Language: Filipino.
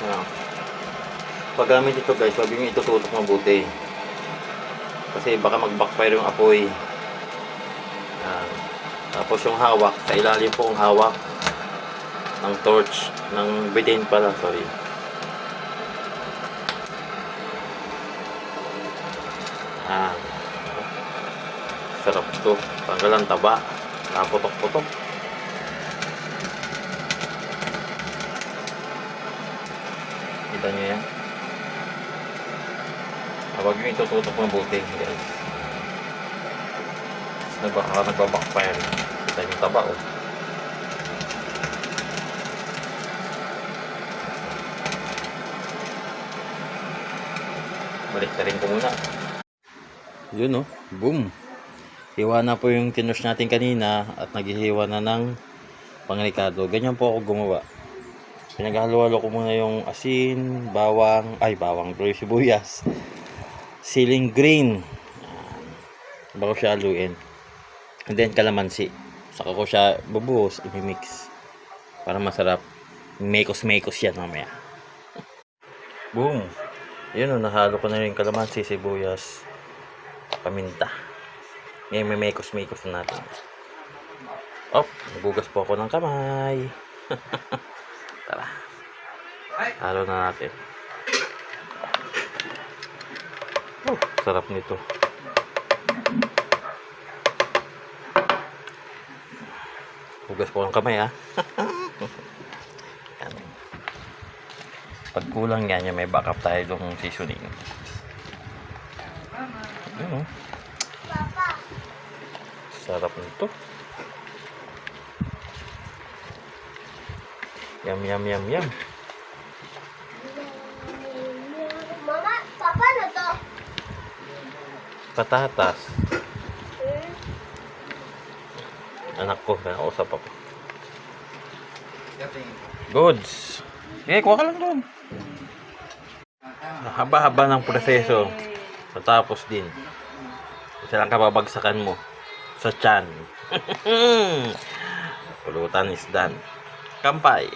Ayan. Paggamit ito guys, huwag nyo itututok mabuti. Kasi baka mag-backfire yung apoy. Ayan. Tapos yung hawak, sa ilalim po ang hawak ng torch, ng butane pala, sorry. Ayan. Sarap ito. Tanggal ang taba. Naputok-putok. Kita nyo yan? Huwag nyo itututok mabuti guys. Nagbabackfire. Kita nyo taba oh. Balik na rin ko muna. Yun oh. Boom. Hiwa na po yung kinush natin kanina at naghihiwa na ng pangrekado. Ganyan po ako gumawa. Pinaghalo-halo ko muna yung asin, bawang, tuloy sibuyas, siling green. Bago siya haluin. And then kalamansi. Saka ko siya bubuhos, i-mix. Para masarap. Mekos-mekos yan mamaya. Boom! Yun o, nahalo ko na yung kalamansi, sibuyas, paminta. Ngayon may mekos-mekos na natin. Nagugas po ako ng kamay. Tara. Halo na natin. Sarap nito. Hugas po ng kamay Yan. Pag kulang yan, may backup tayo ng seasoning. Sarap nito. Yum, yum, yum, yum. Mama, papa na to? Patatas. Anak ko, kinausap ako. Goods. Kuha ka lang doon. Haba-haba ng proseso. Matapos din. Isa lang kababagsakan mo sa tiyan. Pulutan is done. Kampay.